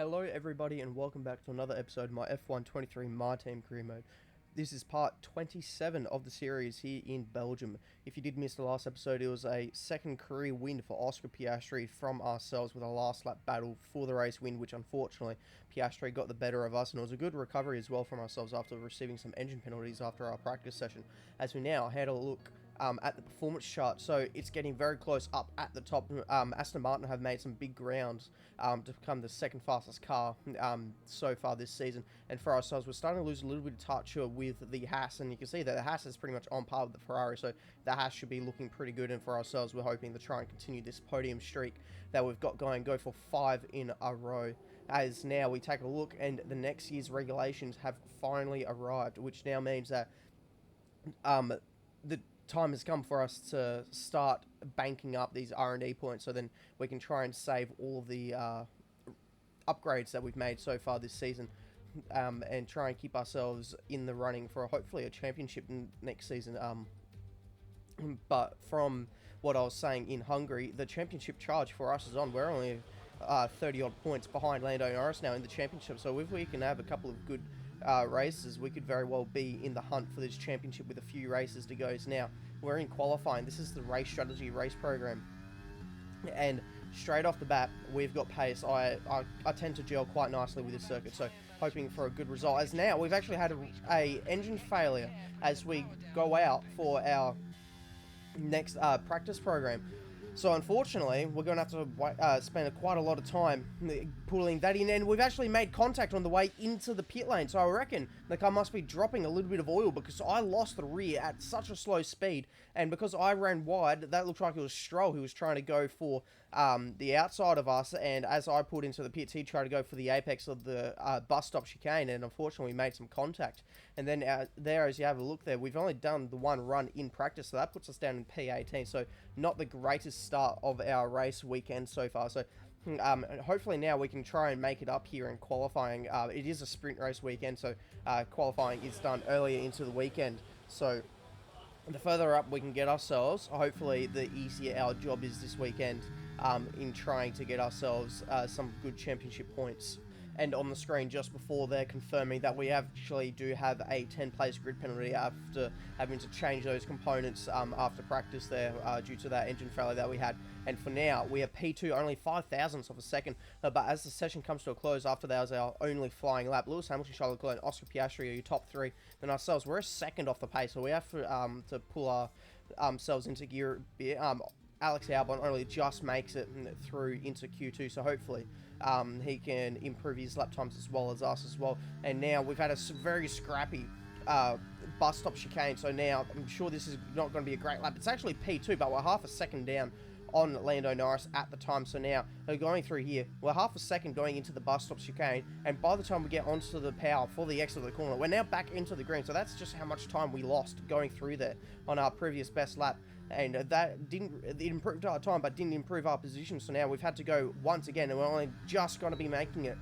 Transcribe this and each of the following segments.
Hello everybody and welcome back to another episode of my F1 23 MyTeam career mode. This is part 27 of the series here in Belgium. If you did miss the last episode, it was a second career win for Oscar Piastri from ourselves with a last lap battle for the race win, which unfortunately Piastri got the better of us, and it was a good recovery as well from ourselves after receiving some engine penalties after our practice session. As we now had a look at the performance chart, so it's getting very close up at the top. Aston Martin have made some big grounds to become the second fastest car so far this season, and for ourselves we're starting to lose a little bit of touch with the Haas, and you can see that the Haas is pretty much on par with the Ferrari, so the Haas should be looking pretty good, and for ourselves we're hoping to try and continue this podium streak that we've got going, go for 5 in a row. As now we take a look, and the next year's regulations have finally arrived, which now means that the time has come for us to start banking up these R&D points, so then we can try and save all of the upgrades that we've made so far this season, and try and keep ourselves in the running for hopefully a championship next season. But from what I was saying in Hungary, the championship charge for us is on. We're only 30 odd points behind Lando Norris now in the championship, so if we can have a couple of good races, we could very well be in the hunt for this championship with a few races to go. So now we're in qualifying. This is the race strategy race program, and straight off the bat we've got pace. I tend to gel quite nicely with this circuit, so hoping for a good result. As now we've actually had a engine failure as we go out for our next practice program. So unfortunately, we're going to have to spend quite a lot of time pulling that in, and we've actually made contact on the way into the pit lane, so I reckon the car must be dropping a little bit of oil because I lost the rear at such a slow speed, and because I ran wide, that looked like it was Stroll who was trying to go for the outside of us, and as I pulled into the pits, he tried to go for the apex of the bus stop chicane, and unfortunately we made some contact. And then there, as you have a look there, we've only done the one run in practice, so that puts us down in P18, so not the greatest start of our race weekend so far. So hopefully now we can try and make it up here in qualifying. It is a sprint race weekend, so qualifying is done earlier into the weekend, so the further up we can get ourselves, hopefully the easier our job is this weekend in trying to get ourselves some good championship points. And on the screen just before they're confirming that we actually do have a 10-place grid penalty after having to change those components after practice there due to that engine failure that we had. And for now, we are P2, only 5 thousandths of a second. But as the session comes to a close, after that was our only flying lap, Lewis Hamilton, Charles Leclerc, and Oscar Piastri are your top 3. Then ourselves, we're a second off the pace, so we have to pull ourselves into gear a bit. Alex Albon only just makes it through into Q2, so hopefully he can improve his lap times as well as us as well. And now we've had a very scrappy bus stop chicane, so now I'm sure this is not going to be a great lap. It's actually P2, but we're half a second down on Lando Norris at the time. So now going through here, we're half a second going into the bus stop chicane, and by the time we get onto the power for the exit of the corner, we're now back into the green. So that's just how much time we lost going through there on our previous best lap, and that it improved our time but didn't improve our position. So now we've had to go once again, and we're only just going to be making it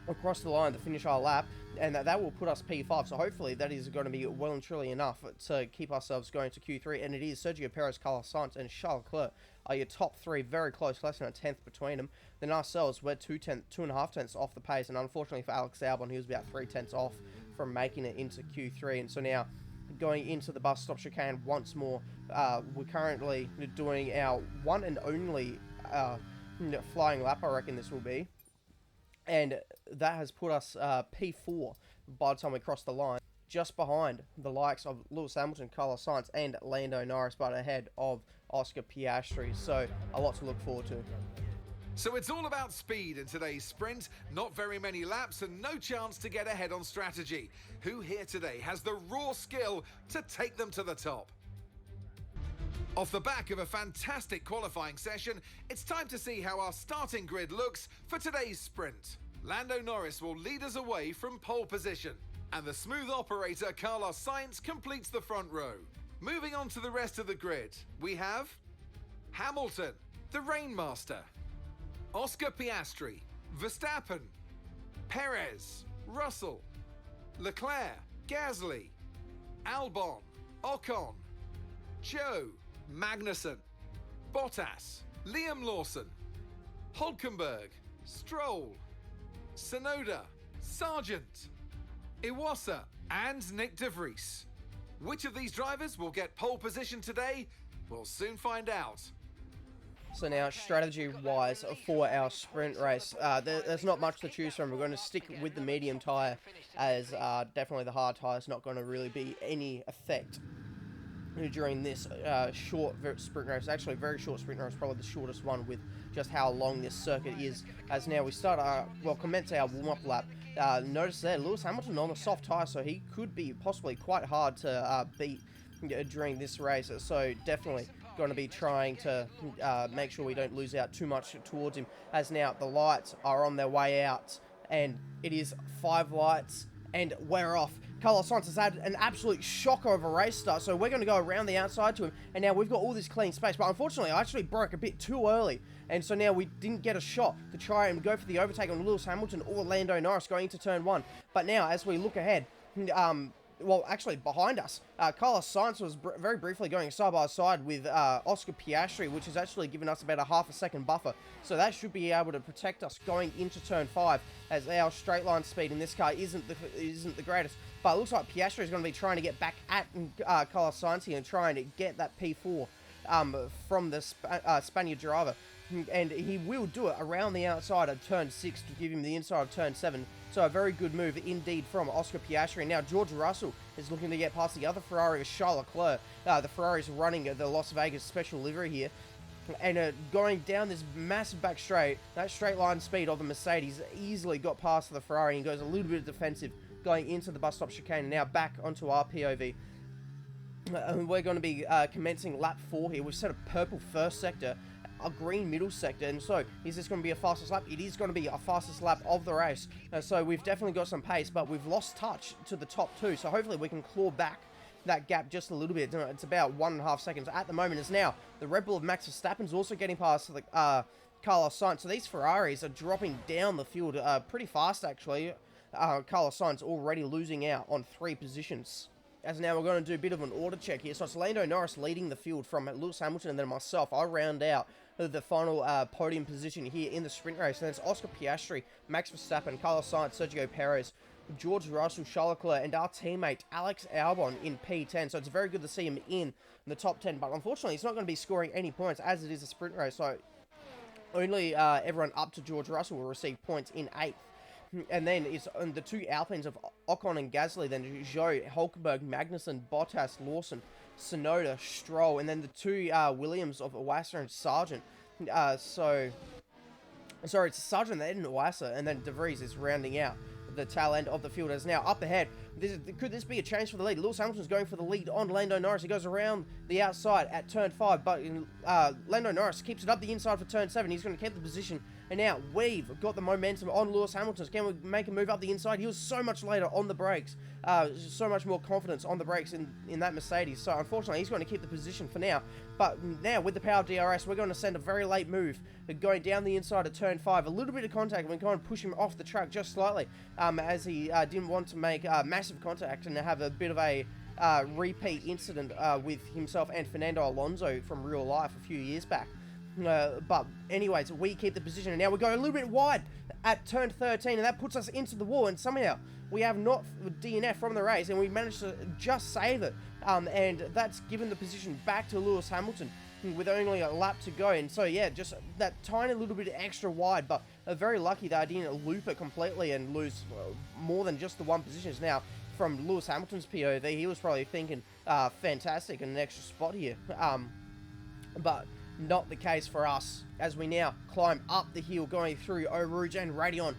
across the line to finish our lap, and that will put us P5, so hopefully that is going to be well and truly enough to keep ourselves going to Q3. And it is Sergio Perez, Carlos Sainz, and Charles Leclerc are your top 3, very close, less than a tenth between them. Then ourselves, we're 2.5 tenths off the pace, and unfortunately for Alex Albon, he was about 3 tenths off from making it into Q3. And so now going into the bus stop chicane once more, we're currently doing our one and only flying lap, I reckon this will be. And that has put us P4 by the time we cross the line, just behind the likes of Lewis Hamilton, Carlos Sainz, and Lando Norris, but ahead of Oscar Piastri. So a lot to look forward to. So it's all about speed in today's sprint. Not very many laps and no chance to get ahead on strategy. Who here today has the raw skill to take them to the top? Off the back of a fantastic qualifying session, it's time to see how our starting grid looks for today's sprint. Lando Norris will lead us away from pole position, and the smooth operator Carlos Sainz completes the front row. Moving on to the rest of the grid, we have Hamilton, the Rainmaster, Oscar Piastri, Verstappen, Perez, Russell, Leclerc, Gasly, Albon, Ocon, Joe, Magnussen, Bottas, Liam Lawson, Hulkenberg, Stroll, Sonoda, Sargent, Iwasa and Nick de Vries. Which of these drivers will get pole position today? We'll soon find out. So now, strategy-wise for our sprint race, there's not much to choose from. We're going to stick with the medium tyre, as definitely the hard tyre is not going to really be any effect during this short sprint race. Actually, very short sprint race, probably the shortest one with just how long this circuit is. As now we start commence our warm-up lap. Notice there, Lewis Hamilton on a soft tyre, so he could be possibly quite hard to beat during this race. So definitely going to be trying to make sure we don't lose out too much towards him. As now the lights are on their way out, and it is 5 lights, and we're off. Carlos Sainz has had an absolute shocker of a race start, so we're going to go around the outside to him, and now we've got all this clean space, but unfortunately I actually broke a bit too early, and so now we didn't get a shot to try and go for the overtake on Lewis Hamilton or Lando Norris going into turn 1. But now, as we look ahead, well, actually, behind us, Carlos Sainz was very briefly going side by side with Oscar Piastri, which has actually given us about a half a second buffer. So that should be able to protect us going into turn 5, as our straight line speed in this car isn't the greatest. But it looks like Piastri is going to be trying to get back at Carlos Sainz here and trying to get that P4 from the Spaniard driver. And he will do it around the outside of turn 6 to give him the inside of turn 7. So a very good move indeed from Oscar Piastri. Now George Russell is looking to get past the other Ferrari of Charles Leclerc. The Ferrari is running the Las Vegas special livery here. And going down this massive back straight, that straight line speed of the Mercedes easily got past the Ferrari and goes a little bit defensive going into the bus stop chicane. And now back onto our POV. We're going to be commencing lap 4 here. We've set a purple first sector, a green middle sector, and so is this going to be a fastest lap? It is going to be a fastest lap of the race. So we've definitely got some pace, but we've lost touch to the top 2, so hopefully we can claw back that gap just a little bit. It's about 1.5 seconds at the moment. As now the Red Bull of Max Verstappen is also getting past the Carlos Sainz. So these Ferraris are dropping down the field pretty fast actually. Carlos Sainz already losing out on 3 positions. As now we're going to do a bit of an order check here. So it's Lando Norris leading the field from Lewis Hamilton, and then myself. I round out the final podium position here in the sprint race. And then it's Oscar Piastri, Max Verstappen, Carlos Sainz, Sergio Perez, George Russell, Charles Leclerc, and our teammate Alex Albon in P10. So it's very good to see him in the top 10. But unfortunately, he's not going to be scoring any points as it is a sprint race. So only everyone up to George Russell will receive points in 8th. And then it's the 2 Alpines of Ocon and Gasly, then Zhou, Hulkenberg, Magnussen, Bottas, Lawson, Sonoda, Stroll, and then the 2 Williams of Iwasa and Sargent. Sorry, it's Sargent and Iwasa, and then De Vries is rounding out the tail end of the field. As now up ahead, could this be a change for the lead? Lewis Hamilton's going for the lead on Lando Norris. He goes around the outside at turn 5, but Lando Norris keeps it up the inside for turn 7. He's going to keep the position. And now we've got the momentum on Lewis Hamilton. Can we make a move up the inside? He was so much later on the brakes. So much more confidence on the brakes in that Mercedes. So unfortunately, he's going to keep the position for now. But now with the power of DRS, we're going to send a very late move going down the inside of turn 5. A little bit of contact. We're going to push him off the track just slightly, as he didn't want to make massive contact and have a bit of a repeat incident with himself and Fernando Alonso from real life a few years back. But anyways, we keep the position, and now we're going a little bit wide at turn 13, and that puts us into the wall, and somehow we have not DNF from the race, and we managed to just save it, and that's given the position back to Lewis Hamilton with only a lap to go. And so yeah, just that tiny little bit extra wide, but very lucky that I didn't loop it completely and lose more than just the 1 position. Now from Lewis Hamilton's POV, he was probably thinking fantastic and an extra spot here, but not the case for us, as we now climb up the hill going through Eau Rouge and Raidillon.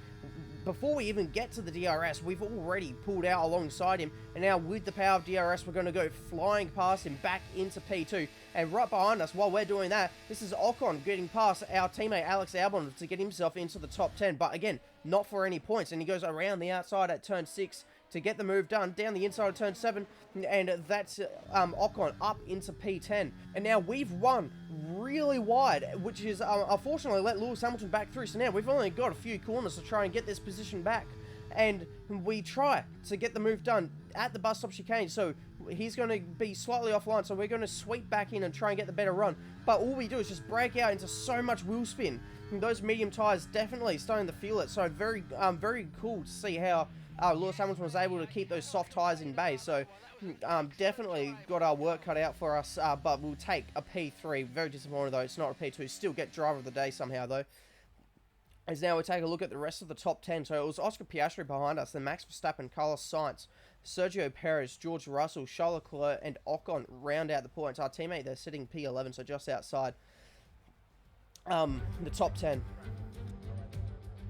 Before we even get to the DRS, we've already pulled out alongside him, and now with the power of DRS, we're going to go flying past him back into P2. And right behind us, while we're doing that, this is Ocon getting past our teammate Alex Albon to get himself into the top 10, but again, not for any points. And he goes around the outside at turn 6 to get the move done, down the inside of turn 7, and that's Ocon up into P10. And now we've won really wide, which is unfortunately let Lewis Hamilton back through. So now we've only got a few corners to try and get this position back. and we try to get the move done at the bus stop chicane. So he's going to be slightly offline, so we're going to sweep back in and try and get the better run. But all we do is just break out into so much wheel spin. And those medium tyres definitely starting to feel it. So very cool to see how Lewis Hamilton was able to keep those soft tyres in bay. So definitely got our work cut out for us, but we'll take a P3. Very disappointed though, it's not a P2. Still get driver of the day somehow though. As now we take a look at the rest of the top 10. So it was Oscar Piastri behind us, then Max Verstappen, Carlos Sainz, Sergio Perez, George Russell, Charles Leclerc, and Ocon round out the points. Our teammate, they're sitting P11, so just outside the top 10.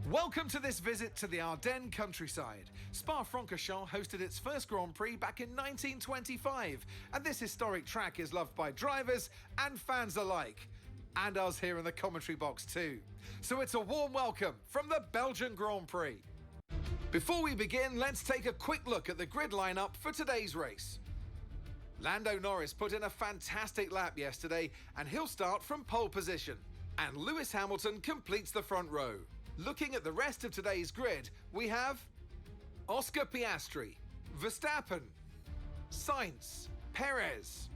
Welcome to this visit to the Ardennes countryside. Spa-Francorchamps hosted its first Grand Prix back in 1925, and this historic track is loved by drivers and fans alike, and us here in the commentary box too. So it's a warm welcome from the Belgian Grand Prix. Before we begin, let's take a quick look at the grid lineup for today's race. Lando Norris put in a fantastic lap yesterday, and he'll start from pole position. And Lewis Hamilton completes the front row. Looking at the rest of today's grid, we have Oscar Piastri, Verstappen, Sainz, Perez,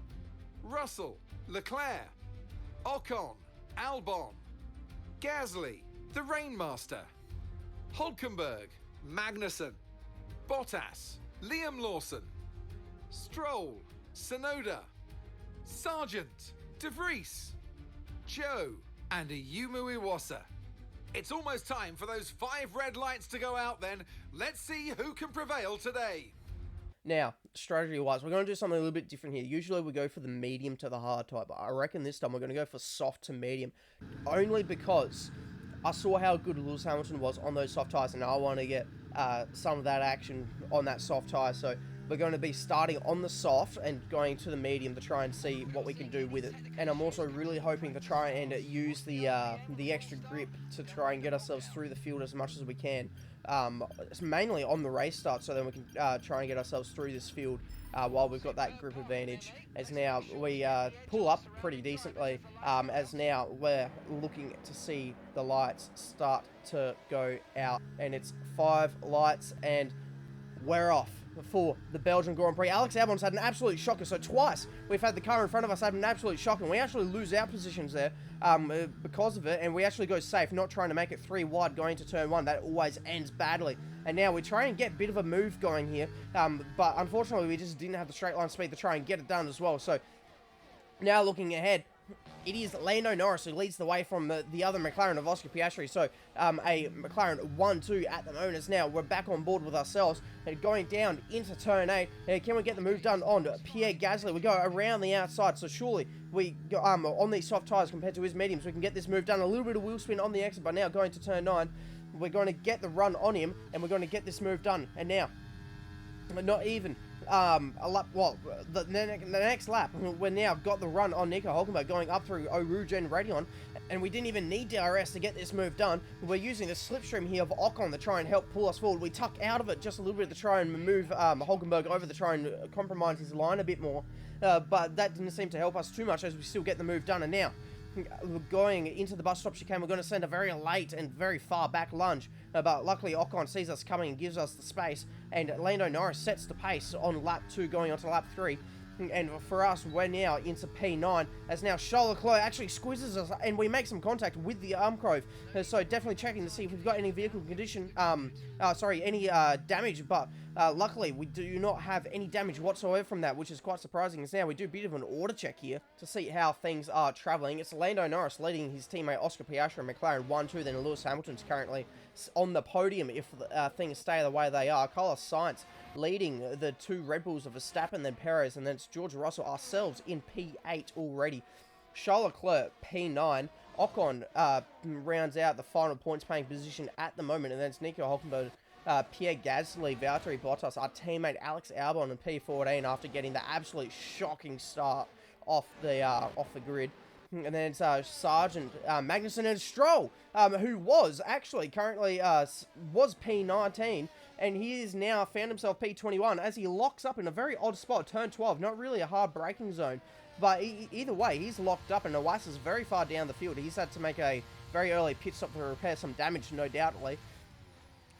Russell, Leclerc, Ocon, Albon, Gasly, the Rainmaster, Hulkenberg, Magnussen, Bottas, Liam Lawson, Stroll, Tsunoda, Sargent, De Vries, Joe, and Ayumu Iwasa. It's almost time for those 5 red lights to go out then. Let's see who can prevail today. Now, strategy-wise, we're going to do something a little bit different here. Usually we go for the medium to the hard type. I reckon this time we're going to go for soft to medium. Only because I saw how good Lewis Hamilton was on those soft tyres, and I want to get some of that action on that soft tyre. So we're going to be starting on the soft and going to the medium to try and see what we can do with it. And I'm also really hoping to try and use the extra grip to try and get ourselves through the field as much as we can. It's mainly on the race start, so then we can try and get ourselves through this field while we've got that grip advantage. As now we pull up pretty decently, as now we're looking to see the lights start to go out. And it's 5 lights and we're off for the Belgian Grand Prix. Alex Albon's had an absolute shocker. So twice we've had the car in front of us have an absolute shocker, and we actually lose our positions there because of it, and we actually go safe, not trying to make it 3 wide going to turn 1. That always ends badly. And now we try and get a bit of a move going here, but unfortunately we just didn't have the straight line speed to try and get it done as well. So now looking ahead, it is Lando Norris who leads the way from the other McLaren of Oscar Piastri. So a McLaren 1-2 at the moment. As now we're back on board with ourselves and going down into turn 8. Can we get the move done on Pierre Gasly? We go around the outside, so surely we go, on these soft tyres compared to his mediums, we can get this move done. A little bit of wheel spin on the exit, but now going to turn 9, we're going to get the run on him and we're going to get this move done. And now, not even a lap, well, the next lap, we're now got the run on Nico Hulkenberg going up through Eau Rouge and Raidillon, and we didn't even need DRS to get this move done. We're using the slipstream here of Ocon to try and help pull us forward. We tuck out of it just a little bit to try and move Hulkenberg over to try and compromise his line a bit more, but that didn't seem to help us too much as we still get the move done. And now we're going into the bus stop chicane. We're going to send a very late and very far back lunge, but luckily Ocon sees us coming and gives us the space, and Lando Norris sets the pace on lap 2 going on to lap 3. And for us, we're now into P9, as now Charles Leclerc actually squeezes us, and we make some contact with the Armcrove. So definitely checking to see if we've got any vehicle condition, any damage, but luckily we do not have any damage whatsoever from that, which is quite surprising. As now we do a bit of an order check here to see how things are traveling. It's Lando Norris leading his teammate Oscar Piastri and McLaren 1-2, then Lewis Hamilton's currently on the podium if things stay the way they are. Carlos Sainz leading the 2 Red Bulls of Verstappen, then Perez, and then it's George Russell ourselves in P8 already. Charles Leclerc, P9. Ocon rounds out the final points paying position at the moment, and then it's Nico Hulkenberg, Pierre Gasly, Valtteri Bottas, our teammate Alex Albon in P14 after getting the absolute shocking start off the grid. And then it's Sargent, Magnussen, and Stroll, who was actually currently was P19, and he is now found himself P21 as he locks up in a very odd spot, turn 12, not really a hard braking zone, but either way, he's locked up, and Iwasa is very far down the field. He's had to make a very early pit stop to repair some damage, no doubtly.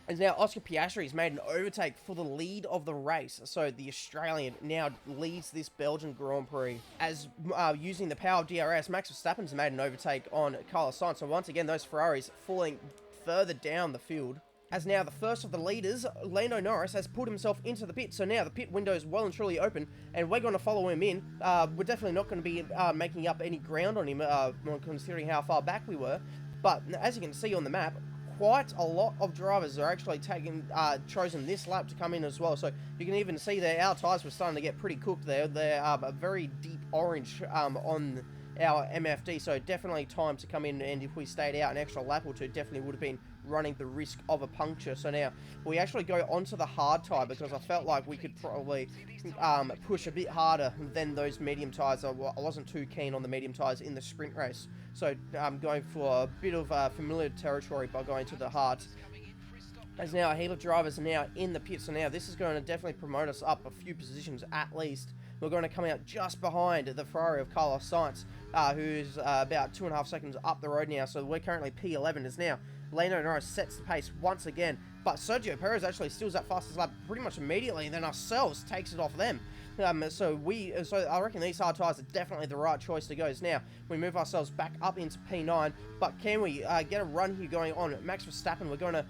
As now Oscar Piastri's made an overtake for the lead of the race. So the Australian now leads this Belgian Grand Prix. As using the power of DRS, Max Verstappen's made an overtake on Carlos Sainz. So once again, those Ferraris falling further down the field. As now the first of the leaders, Lando Norris, has put himself into the pit. So now the pit window is well and truly open, and we're going to follow him in. We're definitely not going to be making up any ground on him, considering how far back we were. But as you can see on the map, quite a lot of drivers are actually chosen this lap to come in as well. So you can even see that our tyres were starting to get pretty cooked there. They're a very deep orange on our MFD, so definitely time to come in, and if we stayed out an extra lap or two, definitely would have been running the risk of a puncture. So now we actually go onto the hard tyre, because I felt like we could probably push a bit harder than those medium tyres. I wasn't too keen on the medium tyres in the sprint race, so I'm going for a bit of familiar territory by going to the hards. As now a heap of drivers are now in the pit, so now this is going to definitely promote us up a few positions at least. We're going to come out just behind the Ferrari of Carlos Sainz, who's about 2.5 seconds up the road now. So we're currently P11 as now Lando Norris sets the pace once again. But Sergio Perez actually steals that fastest lap pretty much immediately, and then ourselves takes it off them. So I reckon these hard tyres are definitely the right choice to go. Now we move ourselves back up into P9, but can we get a run here going on? Max Verstappen, we're going to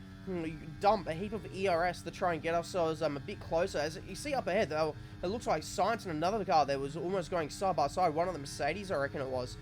dump a heap of ERS to try and get ourselves a bit closer. As you see up ahead, though, it looks like Sainz and another car there was almost going side by side. One of the Mercedes, I reckon it was.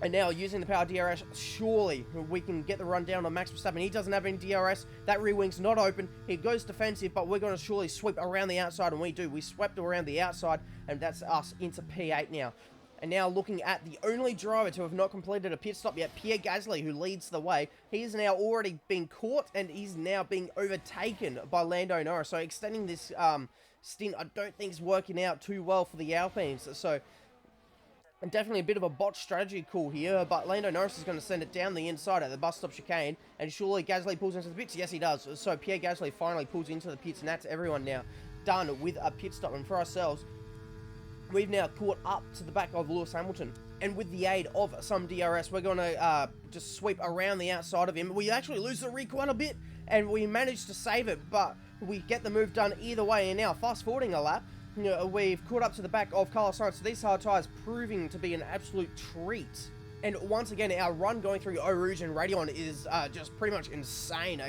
And now, using the power DRS, surely we can get the run down on Max Verstappen. He doesn't have any DRS. That rear wing's not open. He goes defensive, but we're going to surely sweep around the outside, and we do. We swept around the outside, and that's us into P8 now. And now looking at the only driver to have not completed a pit stop yet, Pierre Gasly, who leads the way. He's now already been caught, and he's now being overtaken by Lando Norris. So extending this stint, I don't think is working out too well for the Alpines. So definitely a bit of a botch strategy call here, but Lando Norris is going to send it down the inside at the bus stop chicane, and surely Gasly pulls into the pits. Yes, he does. So Pierre Gasly finally pulls into the pits, and that's everyone now done with a pit stop. And for ourselves, we've now caught up to the back of Lewis Hamilton, and with the aid of some DRS, we're going to just sweep around the outside of him. We actually lose the rear quite a bit, and we manage to save it, but we get the move done either way. And now, fast forwarding a lap, we've caught up to the back of Carlos Sainz. So these hard tyres proving to be an absolute treat. And once again, our run going through Eau Rouge and Raidillon is just pretty much insane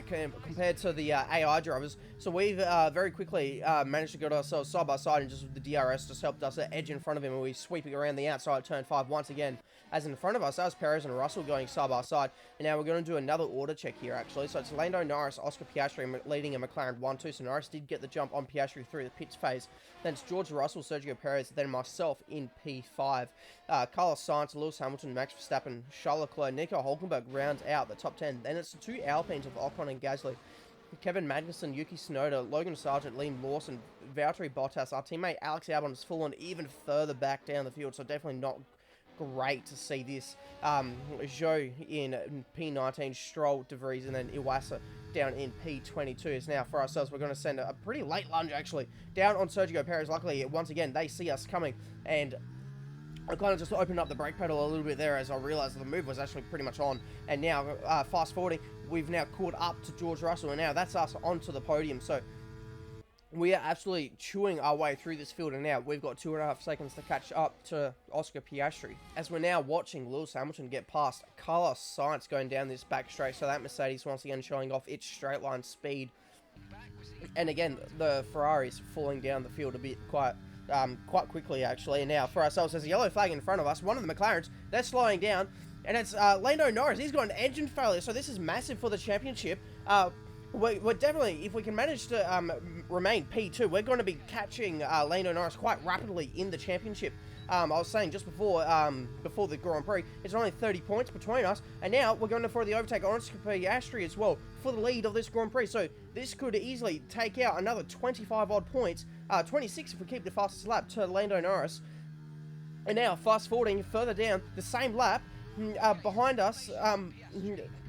compared to the AI drivers. So we've very quickly managed to get ourselves side by side, and just with the DRS just helped us edge in front of him, and we're sweeping around the outside of turn 5 once again. As in front of us, that was Perez and Russell going side by side. And now we're going to do another order check here, actually. So it's Lando Norris, Oscar Piastri leading a McLaren 1-2. So Norris did get the jump on Piastri through the pits phase. Then it's George Russell, Sergio Perez, then myself in P5. Carlos Sainz, Lewis Hamilton, Max Verstappen, Charles Leclerc, Nico Hulkenberg rounds out the top 10. Then it's the two Alpines of Ocon and Gasly. Kevin Magnussen, Yuki Tsunoda, Logan Sargent, Liam Lawson, Valtteri Bottas. Our teammate Alex Albon has fallen even further back down the field, so definitely not great to see this. Zhou in P19, Stroll, De Vries, and then Iwasa down in P22. Now for ourselves, we're going to send a pretty late lunge actually down on Sergio Perez. Luckily, once again, they see us coming, and I kind of just opened up the brake pedal a little bit there as I realised the move was actually pretty much on. And now, fast forwarding, we've now caught up to George Russell, and now that's us onto the podium. So we are absolutely chewing our way through this field, and now we've got 2.5 seconds to catch up to Oscar Piastri. As we're now watching Lewis Hamilton get past Carlos Sainz going down this back straight, so that Mercedes once again showing off its straight line speed. And again, the Ferraris falling down the field a bit quite quickly actually. And now for ourselves, there's a yellow flag in front of us. One of the McLarens, they're slowing down, and it's Lando Norris. He's got an engine failure, so this is massive for the championship. We're definitely, if we can manage to remain P2, we're going to be catching Lando Norris quite rapidly in the championship. I was saying just before the Grand Prix, it's only 30 points between us, and now we're going for the overtake on Oscar Piastri as well for the lead of this Grand Prix. So this could easily take out another 25 odd points, 26 if we keep the fastest lap, to Lando Norris. And now fast forwarding further down the same lap, behind us,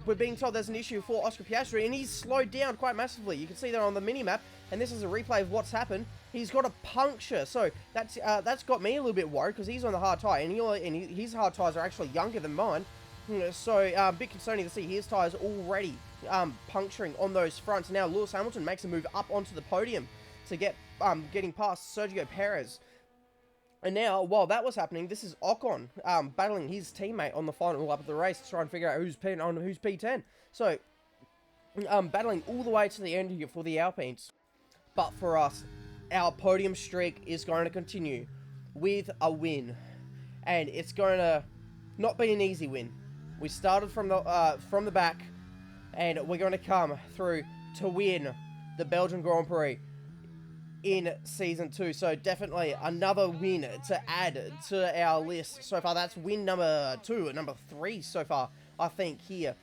we're being told there's an issue for Oscar Piastri, and he's slowed down quite massively. You can see that on the mini-map, and this is a replay of what's happened. He's got a puncture, so that's got me a little bit worried, because he's on the hard tyre, and his hard tyres are actually younger than mine. So a bit concerning to see his tyres already puncturing on those fronts. Now Lewis Hamilton makes a move up onto the podium to get getting past Sergio Perez. And now, while that was happening, this is Ocon battling his teammate on the final lap of the race to try and figure out who's P9 and who's P10. So, battling all the way to the end here for the Alpines. But for us, our podium streak is going to continue with a win. And it's going to not be an easy win. We started from the back, and we're going to come through to win the Belgian Grand Prix in Season 2. So definitely another win to add to our list so far. That's win number 2, number 3 so far, I think, here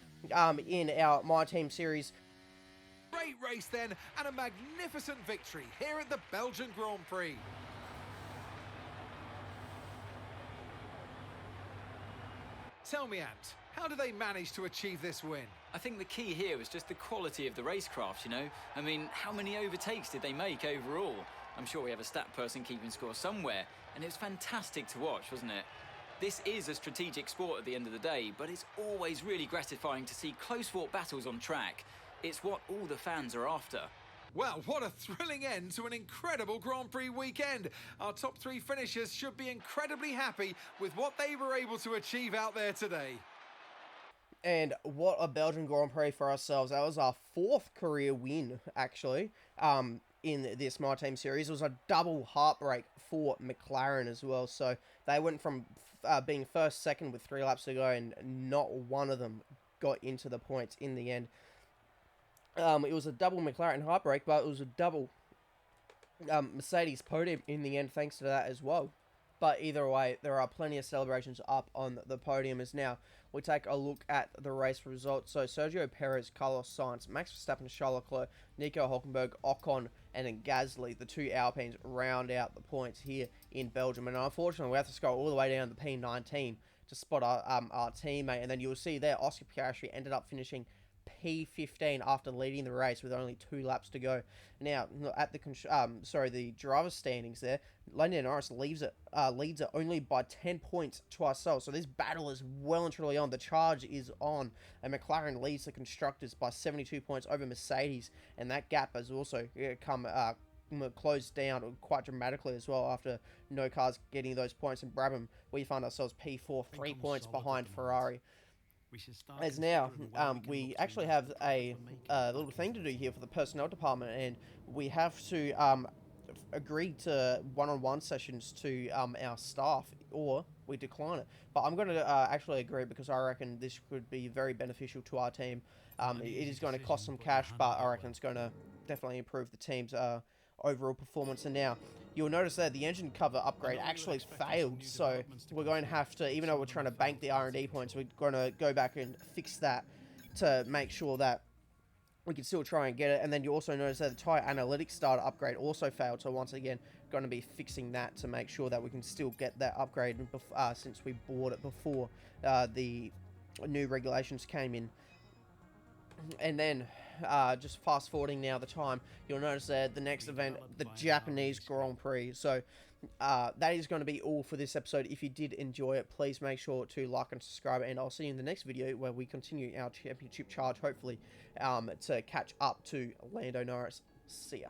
in our MyTeam series. Great race then, and a magnificent victory here at the Belgian Grand Prix. Tell me, Ant, how did they manage to achieve this win? I think the key here was just the quality of the racecraft, you know? I mean, how many overtakes did they make overall? I'm sure we have a stat person keeping score somewhere, and it was fantastic to watch, wasn't it? This is a strategic sport at the end of the day, but it's always really gratifying to see close-fought battles on track. It's what all the fans are after. Well, what a thrilling end to an incredible Grand Prix weekend. Our top 3 finishers should be incredibly happy with what they were able to achieve out there today. And what a Belgian Grand Prix for ourselves. That was our 4th career win, actually, in this MyTeam series. It was a double heartbreak for McLaren as well. So they went from being first, second with 3 laps to go, and not one of them got into the points in the end. It was a double McLaren heartbreak, but it was a double Mercedes podium in the end, thanks to that as well. But either way, there are plenty of celebrations up on the podium as now we take a look at the race results. So Sergio Perez, Carlos Sainz, Max Verstappen, Charles Leclerc, Nico Hülkenberg, Ocon, and then Gasly, the 2 Alpines, round out the points here in Belgium. And unfortunately, we have to scroll all the way down to P19 to spot our teammate. And then you'll see there, Oscar Piastri ended up finishing P15 after leading the race with only 2 laps to go. Now, at the driver's standings there, Lando Norris leads it only by 10 points to ourselves. So this battle is well and truly on. The charge is on, and McLaren leads the constructors by 72 points over Mercedes, and that gap has also come closed down quite dramatically as well after no cars getting those points. In Brabham, we find ourselves P4, 3 points behind Ferrari. As now, we actually have a little thing to do here for the personnel department, and we have to agree to one-on-one sessions to our staff, or we decline it. But I'm going to actually agree, because I reckon this could be very beneficial to our team. It is going to cost some cash, but I reckon it's going to definitely improve the team's overall performance. And now you'll notice that the engine cover upgrade actually failed, so we're going to have to, even though we're trying to bank the R&D points, we're going to go back and fix that to make sure that we can still try and get it. And then you also notice that the tyre analytics starter upgrade also failed, so once again going to be fixing that to make sure that we can still get that upgrade since we bought it before the new regulations came in. And then just fast forwarding now the time, you'll notice that the next event, the Japanese Grand Prix. So that is going to be all for this episode. If you did enjoy it, please make sure to like and subscribe, and I'll see you in the next video where we continue our championship charge, hopefully to catch up to Lando Norris. See ya.